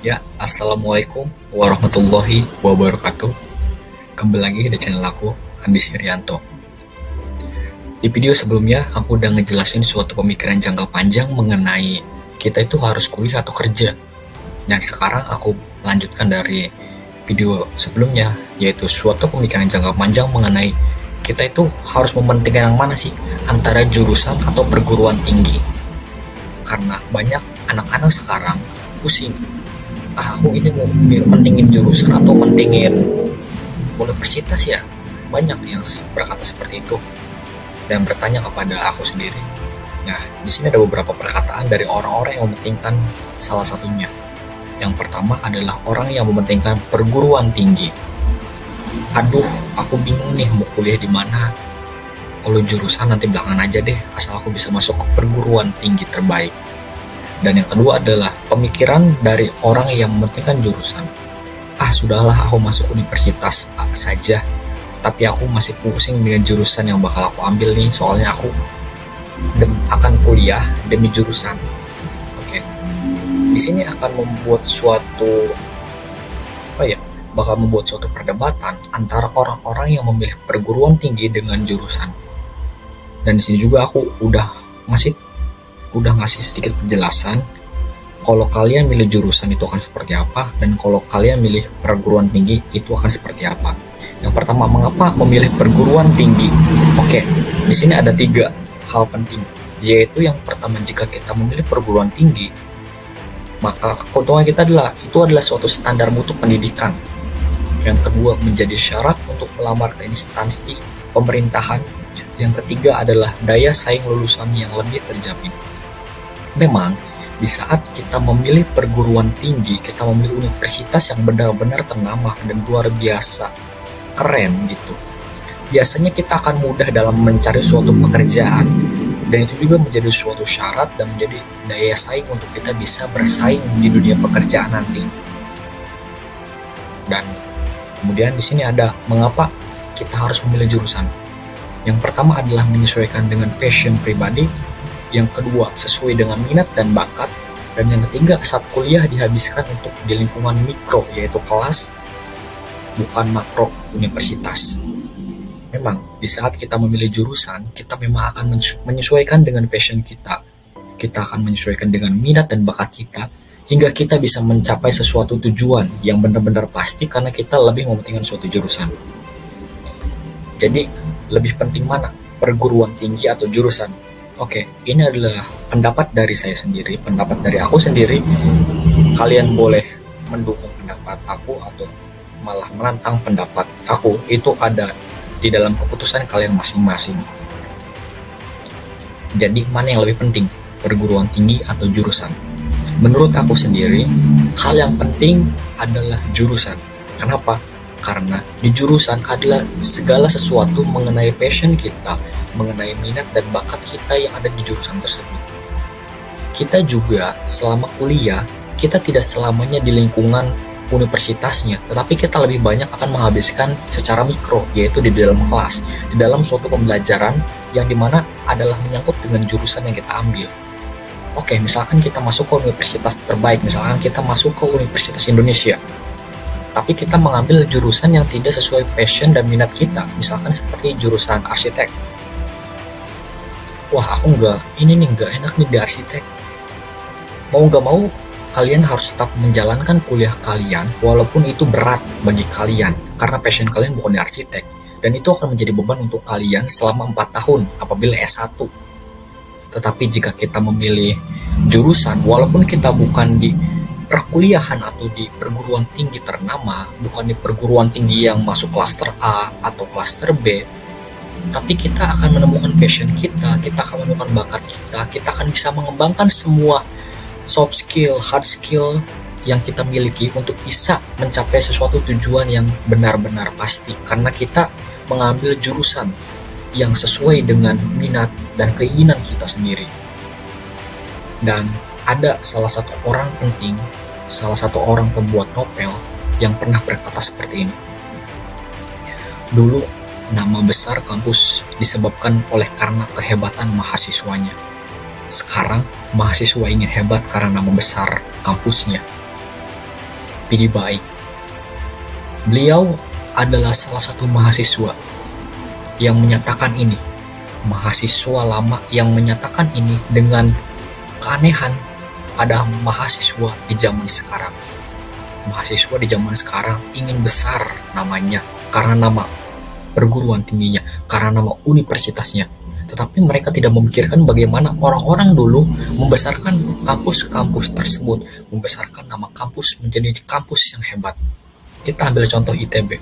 Ya, Assalamualaikum warahmatullahi wabarakatuh. Kembali lagi di channel aku, Andi Sirianto. Di video sebelumnya, aku udah ngejelasin suatu pemikiran jangka panjang mengenai kita itu harus kuliah atau kerja. Dan sekarang aku lanjutkan dari video sebelumnya, yaitu suatu pemikiran jangka panjang mengenai kita itu harus mementingkan yang mana sih, antara jurusan atau perguruan tinggi. Karena banyak anak-anak sekarang pusing, aku ini mau mentingin jurusan atau mentingin universitas ya. Banyak yang berkata seperti itu dan bertanya kepada aku sendiri. Nah, di sini ada beberapa perkataan dari orang-orang yang mementingkan salah satunya. Yang pertama adalah orang yang mementingkan perguruan tinggi. Aduh, aku bingung nih mau kuliah di mana. Kalau jurusan nanti belakangan aja deh, asal aku bisa masuk ke perguruan tinggi terbaik. Dan yang kedua adalah pemikiran dari orang yang mementingkan jurusan. Sudahlah, aku masuk universitas saja, tapi aku masih pusing dengan jurusan yang bakal aku ambil nih, soalnya aku akan kuliah demi jurusan. Oke, di sini akan membuat suatu bakal membuat suatu perdebatan antara orang-orang yang memilih perguruan tinggi dengan jurusan. Dan di sini juga aku udah ngasih sedikit penjelasan kalau kalian milih jurusan itu akan seperti apa, dan kalau kalian milih perguruan tinggi itu akan seperti apa. Yang pertama, mengapa memilih perguruan tinggi? Oke, di sini ada 3 hal penting, yaitu yang pertama, jika kita memilih perguruan tinggi, maka keuntungan kita adalah suatu standar mutu pendidikan. Yang kedua, menjadi syarat untuk melamar ke instansi pemerintahan. Yang ketiga adalah daya saing lulusan yang lebih terjamin. Memang di saat kita memilih perguruan tinggi, kita memilih universitas yang benar-benar ternama dan luar biasa keren gitu, biasanya kita akan mudah dalam mencari suatu pekerjaan, dan itu juga menjadi suatu syarat dan menjadi daya saing untuk kita bisa bersaing di dunia pekerjaan nanti. Dan kemudian di sini ada mengapa kita harus memilih jurusan. Yang pertama adalah menyesuaikan dengan passion pribadi. Yang kedua, sesuai dengan minat dan bakat. Dan yang ketiga, saat kuliah dihabiskan untuk di lingkungan mikro, yaitu kelas, bukan makro universitas. Memang, di saat kita memilih jurusan, kita memang akan menyesuaikan dengan passion kita. Kita akan menyesuaikan dengan minat dan bakat kita, hingga kita bisa mencapai sesuatu tujuan yang benar-benar pasti karena kita lebih mementingkan suatu jurusan. Jadi, lebih penting mana? Perguruan tinggi atau jurusan? Oke, ini adalah pendapat dari saya sendiri, pendapat dari aku sendiri. Kalian boleh mendukung pendapat aku atau malah menantang pendapat aku. Itu ada di dalam keputusan kalian masing-masing. Jadi, mana yang lebih penting? Perguruan tinggi atau jurusan? Menurut aku sendiri, hal yang penting adalah jurusan. Kenapa? Karena di jurusan adalah segala sesuatu mengenai passion kita, mengenai minat dan bakat kita yang ada di jurusan tersebut. Kita juga selama kuliah, kita tidak selamanya di lingkungan universitasnya, tetapi kita lebih banyak akan menghabiskan secara mikro, yaitu di dalam kelas, di dalam suatu pembelajaran yang dimana adalah menyangkut dengan jurusan yang kita ambil. Oke, misalkan kita masuk ke universitas terbaik, misalkan kita masuk ke Universitas Indonesia, tapi kita mengambil jurusan yang tidak sesuai passion dan minat kita, misalkan seperti jurusan arsitek. Wah, aku nggak enak nih di arsitek. Mau nggak mau, kalian harus tetap menjalankan kuliah kalian, walaupun itu berat bagi kalian, karena passion kalian bukan di arsitek, dan itu akan menjadi beban untuk kalian selama 4 tahun apabila S1. Tetapi jika kita memilih jurusan, walaupun kita bukan di perkuliahan atau di perguruan tinggi ternama, bukan di perguruan tinggi yang masuk klaster A atau klaster B, tapi kita akan menemukan passion kita akan menemukan bakat kita akan bisa mengembangkan semua soft skill, hard skill yang kita miliki untuk bisa mencapai sesuatu tujuan yang benar-benar pasti, karena kita mengambil jurusan yang sesuai dengan minat dan keinginan kita sendiri. Dan ada salah satu orang pembuat novel yang pernah berkata seperti ini. Dulu, nama besar kampus disebabkan oleh karena kehebatan mahasiswanya. Sekarang, mahasiswa ingin hebat karena nama besar kampusnya. Pidi Baik. Beliau adalah salah satu mahasiswa yang menyatakan ini, mahasiswa lama yang menyatakan ini dengan keanehan pada mahasiswa di zaman sekarang. Mahasiswa di zaman sekarang ingin besar namanya karena nama perguruan tingginya, karena nama universitasnya. Tetapi mereka tidak memikirkan bagaimana orang-orang dulu membesarkan kampus-kampus tersebut, membesarkan nama kampus menjadi kampus yang hebat. Kita ambil contoh ITB.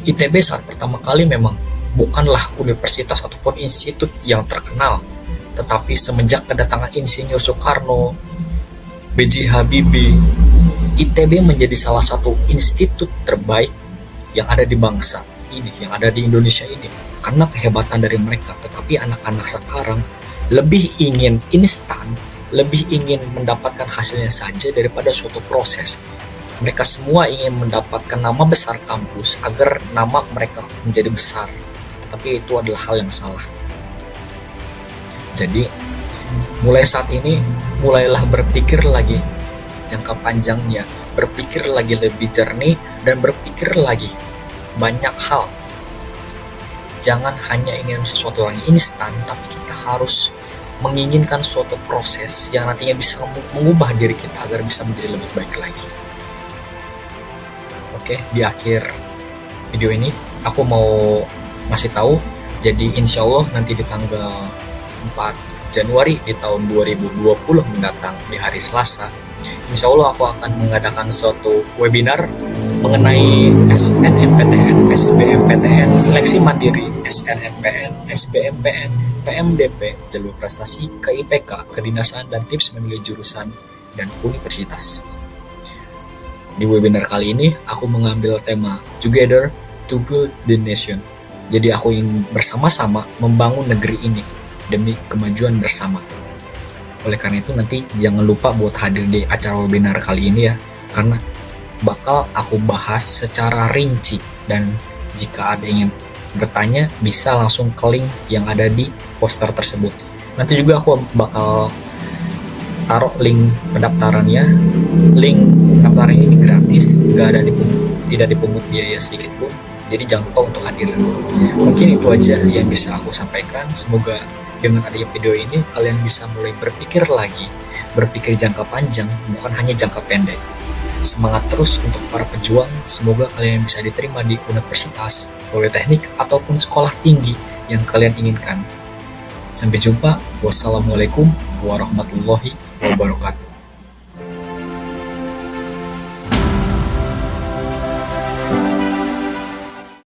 ITB saat pertama kali memang bukanlah universitas ataupun institut yang terkenal, tetapi semenjak kedatangan Insinyur Soekarno, B.J. Habibie, ITB menjadi salah satu institut terbaik yang ada di bangsa ini, yang ada di Indonesia ini, karena kehebatan dari mereka. Tetapi anak-anak sekarang lebih ingin instan, lebih ingin mendapatkan hasilnya saja daripada suatu proses. Mereka semua ingin mendapatkan nama besar kampus agar nama mereka menjadi besar, tetapi itu adalah hal yang salah. Jadi mulai saat ini, mulailah berpikir lagi jangka panjangnya, berpikir lagi lebih jernih, dan berpikir lagi banyak hal. Jangan hanya ingin sesuatu yang instan, tapi kita harus menginginkan suatu proses yang nantinya bisa mengubah diri kita agar bisa menjadi lebih baik lagi. Oke, di akhir video ini aku mau ngasih tahu, jadi insya Allah nanti di tanggal 4 Januari di tahun 2020 mendatang, di hari Selasa, insya Allah aku akan mengadakan suatu webinar mengenai SNMPTN, SBMPTN, seleksi mandiri, SNMPN, SBMPN, PMDP, jalur prestasi, KIPK, kedinasan, dan tips memilih jurusan dan universitas. Di webinar kali ini, aku mengambil tema Together to Build the Nation. Jadi aku ingin bersama-sama membangun negeri ini demi kemajuan bersama. Oleh karena itu nanti jangan lupa buat hadir di acara webinar kali ini ya, karena bakal aku bahas secara rinci, dan jika ada yang ingin bertanya bisa langsung ke link yang ada di poster tersebut. Nanti juga aku bakal taruh link pendaftarannya. Link pendaftaran ini gratis, tidak dipungut biaya sedikit pun. Jadi jangan lupa untuk hadir. Mungkin itu aja yang bisa aku sampaikan. Semoga dengan adanya video ini kalian bisa mulai berpikir lagi, berpikir jangka panjang, bukan hanya jangka pendek. Semangat terus untuk para pejuang. Semoga kalian bisa diterima di universitas, politeknik, ataupun sekolah tinggi yang kalian inginkan. Sampai jumpa. Wassalamualaikum warahmatullahi wabarakatuh.